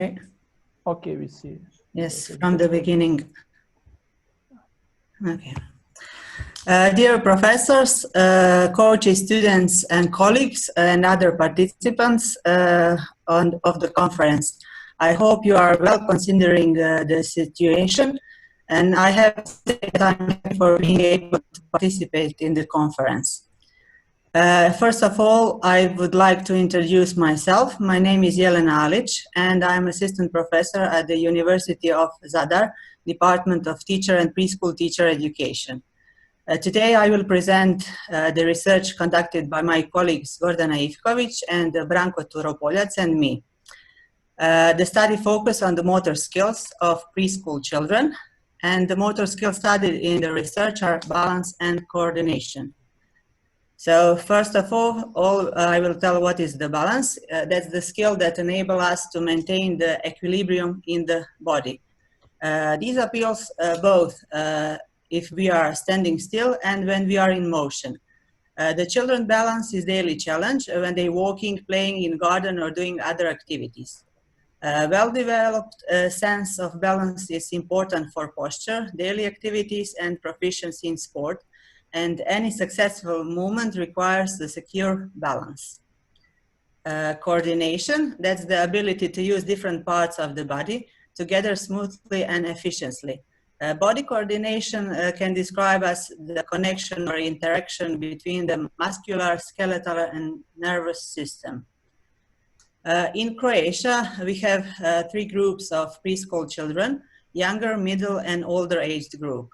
Okay, we see. Yes, from the beginning. Okay. Dear professors, coaches, students, and colleagues, and other participants of the conference, I hope you are well considering the situation, and I have to say that I'm happy for being able to participate in the conference. First of all, I would like to introduce myself. My name is Jelena Alic, and I'm assistant professor at the University of Zadar, Department of Teacher and Preschool Teacher Education. Today, I will present the research conducted by my colleagues Gordana Ivkovic and Branko Turopoljac and me. The study focused on the motor skills of preschool children, and the motor skills studied in the research are balance and coordination. So first of all, I will tell what is the balance. That's the skill that enables us to maintain the equilibrium in the body. These appeals both if we are standing still and when we are in motion. The children balance is daily challenge when they're walking, playing in garden or doing other activities. Well-developed sense of balance is important for posture, daily activities, and proficiency in sport. And any successful movement requires the secure balance. Coordination, that's the ability to use different parts of the body together smoothly and efficiently. Body coordination can describe as the connection or interaction between the muscular, skeletal, and nervous system. In Croatia, we have 3 groups of preschool children, younger, middle, and older aged group.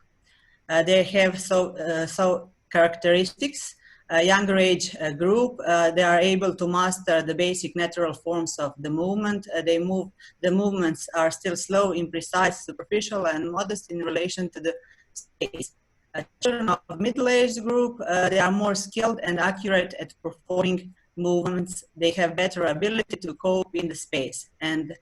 They have so characteristics. Younger age group, they are able to master the basic natural forms of the movement. The movements are still slow, imprecise, superficial, and modest in relation to the space. Children of middle-aged group, they are more skilled and accurate at performing movements. They have better ability to cope in the space. And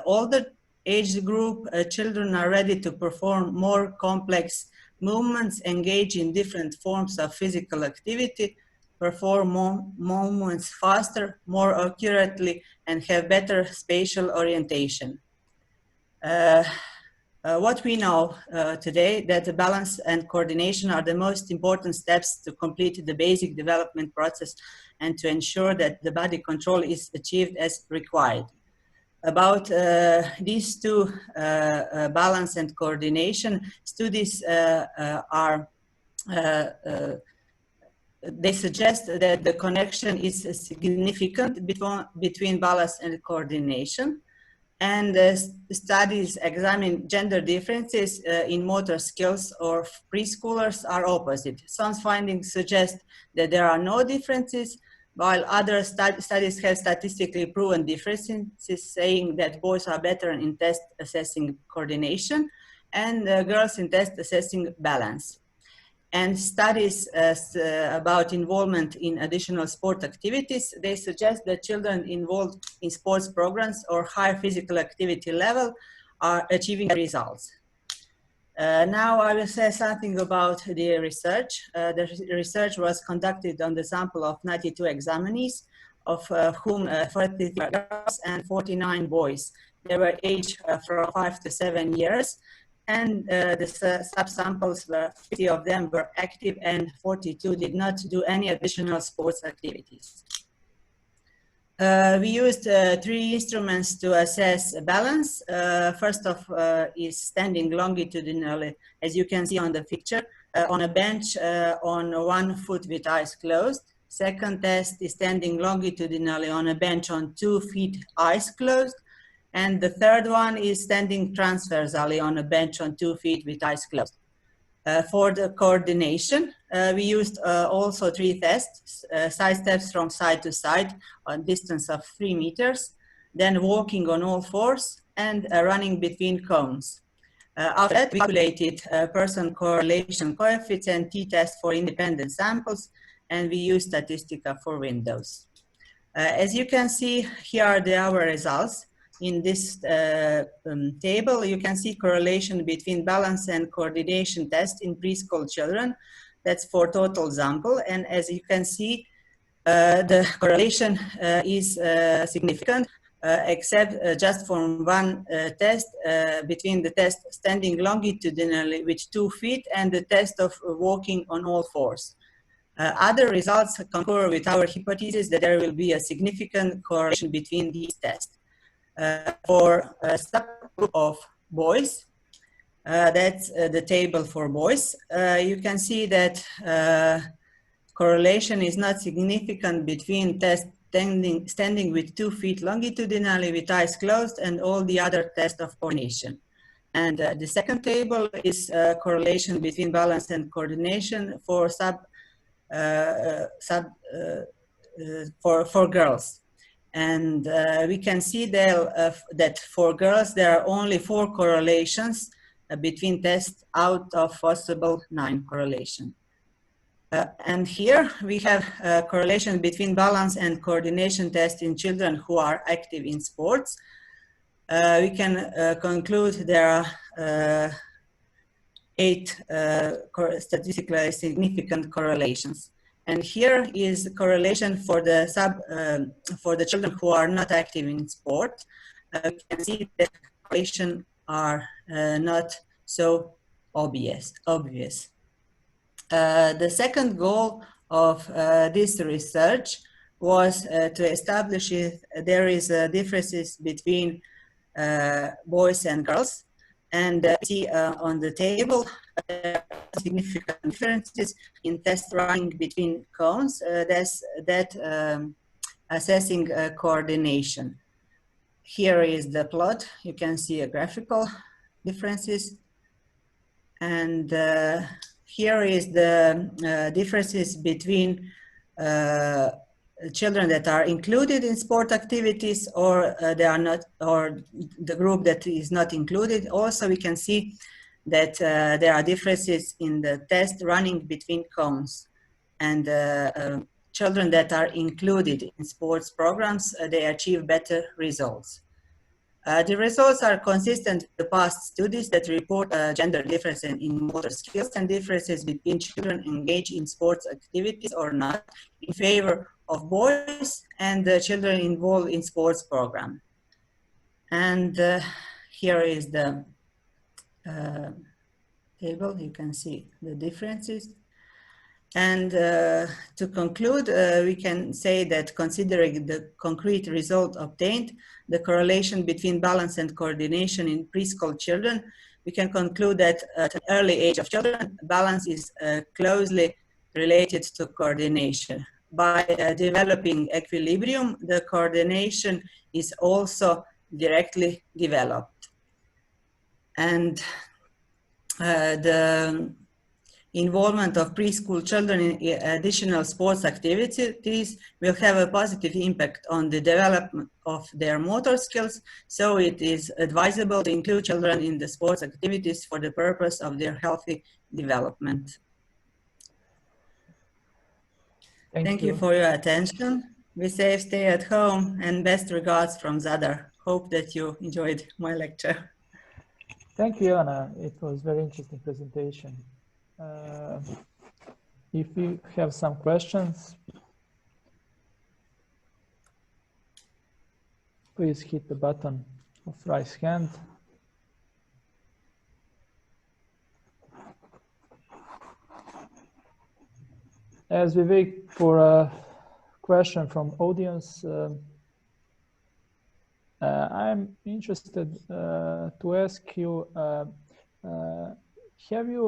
older age group, children are ready to perform more complex movements, engage in different forms of physical activity, perform more movements faster, more accurately, and have better spatial orientation. What we know today, that the balance and coordination are the most important steps to complete the basic development process and to ensure that the body control is achieved as required. About these two, balance and coordination, studies they suggest that the connection is significant between balance and coordination. And studies examine gender differences in motor skills of preschoolers are opposite. Some findings suggest that there are no differences, while other studies have statistically proven differences, saying that boys are better in test assessing coordination and girls in test assessing balance. And studies about involvement in additional sport activities, they suggest that children involved in sports programs or higher physical activity level are achieving results. Now I will say something about the research. The research was conducted on the sample of 92 examinees, of whom 43 girls and 49 boys. They were aged from 5 to 7 years. And the subsamples were 50 of them were active and 42 did not do any additional sports activities. We used 3 instruments to assess balance. First of is standing longitudinally, as you can see on the picture, on a bench on 1 foot with eyes closed. Second test is standing longitudinally on a bench on 2 feet, eyes closed. And the third one is standing transversally on a bench on 2 feet with eyes closed. For the coordination, we used also 3 tests, side steps from side to side on distance of 3 meters, then walking on all fours and running between cones. After that, we calculated person correlation coefficient t-test for independent samples, and we used Statistica for Windows. As you can see, here are our results. In this table, you can see correlation between balance and coordination test in preschool children. That's for total sample. And as you can see, the correlation is significant. except just from one test between the test standing longitudinally with 2 feet and the test of walking on all fours. Other results concur with our hypothesis that there will be a significant correlation between these tests. For a subgroup of boys, that's the table for boys, you can see that correlation is not significant between tests standing with 2 feet longitudinally with eyes closed and all the other tests of coordination. And the second table is correlation between balance and coordination for for girls. And we can see there, that for girls, there are only 4 correlations between tests out of possible 9 correlation. And here we have a correlation between balance and coordination tests in children who are active in sports. We can conclude there are 8 statistically significant correlations. And here is the correlation for the children who are not active in sport. You can see the correlation are not so obvious. The second goal of this research was to establish if there is differences between boys and girls. And see on the table significant differences in test running between cones assessing coordination. Here is the plot. You can see a graphical differences. And here is the differences between children that are included in sport activities or they are not, or the group that is not included. Also, we can see that there are differences in the test running between cones. And children that are included in sports programs, they achieve better results. The results are consistent with the past studies that report gender differences in motor skills and differences between children engaged in sports activities or not in favor of boys and children involved in sports program. And here is the table. You can see the differences. And to conclude, we can say that considering the concrete result obtained, the correlation between balance and coordination in preschool children, we can conclude that at an early age of children, balance is closely related to coordination. By developing equilibrium, the coordination is also directly developed. And the involvement of preschool children in additional sports activities will have a positive impact on the development of their motor skills. So it is advisable to include children in the sports activities for the purpose of their healthy development. Thank you for your attention. Be safe, stay at home, and best regards from Zadar. Hope that you enjoyed my lecture. Thank you, Jelena. It was a very interesting presentation. If you have some questions, please hit the button of raise hand. As we wait for a question from audience, I'm interested to ask you, have you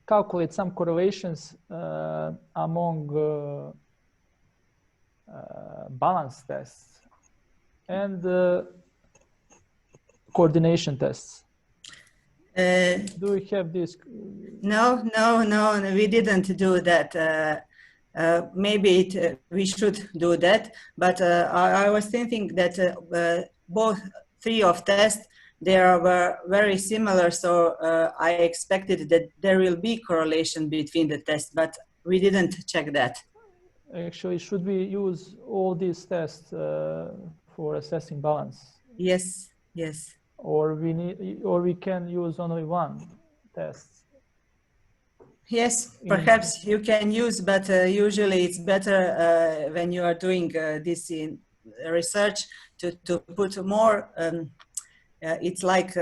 calculated some correlations among balance tests and coordination tests? Do we have this? No, we didn't do that. Maybe we should do that, but I was thinking that both 3 of tests, they were very similar, so I expected that there will be correlation between the tests, but we didn't check that. Actually, should we use all these tests for assessing balance? Yes, yes. Or we can use only one test? Yes, perhaps you can use, but usually it's better when you are doing this in research to put more, it's like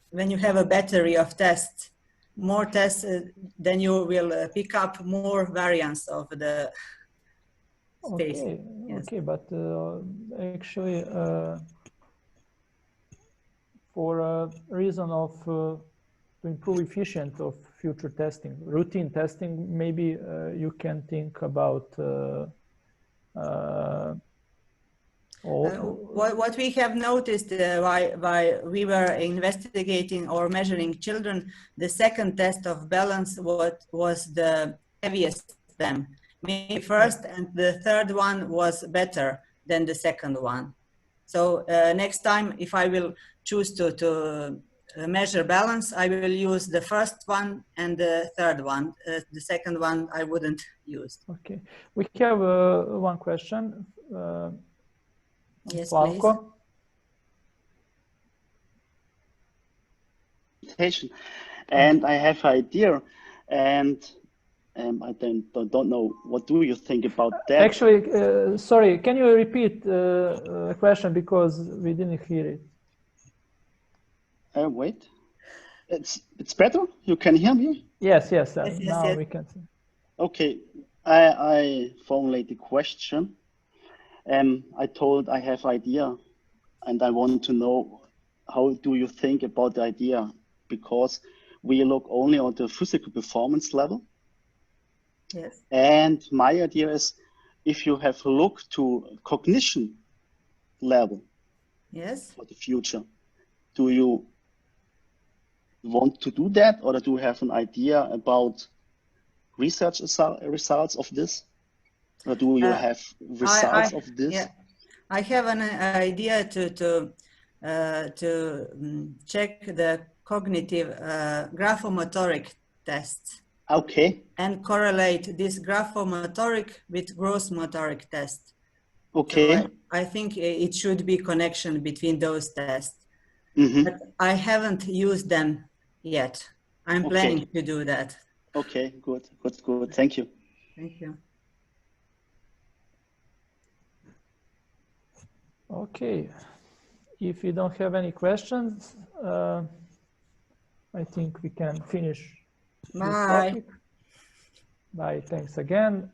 when you have a battery of tests, more tests, then you will pick up more variants of the space. Okay, Yes. okay, but actually, for a reason of to improve efficiency of future testing, routine testing, maybe you can think about what we have noticed while we were investigating or measuring children, the second test of balance was the heaviest them. Maybe first and the third one was better than the second one. So next time, if I will choose to measure balance, I will use the first one and the third one. The second one I wouldn't use. Okay, we have one question. Yes, Slavko. please. And I have an idea, and I don't know. What do you think about that? Actually, sorry, can you repeat the question because we didn't hear it? Wait, it's better. You can hear me? Yes. Now yes. we can see. Okay, I formulate the question. I told I have idea, and I want to know how do you think about the idea, because we look only on the physical performance level. Yes. And my idea is, if you have looked to cognition level, Yes, for the future, do you want to do that, or do you have an idea about research results of this, or do you have results of this? Yeah, I have an idea to check the cognitive graphomotoric tests. Okay. And correlate this graphomotoric with gross motoric test. Okay. So I think it should be connection between those tests. Mm-hmm. But I haven't used them yet. I'm planning to do that. Okay, good. Thank you. Thank you. Okay, if you don't have any questions, I think we can finish this topic. Bye, thanks again.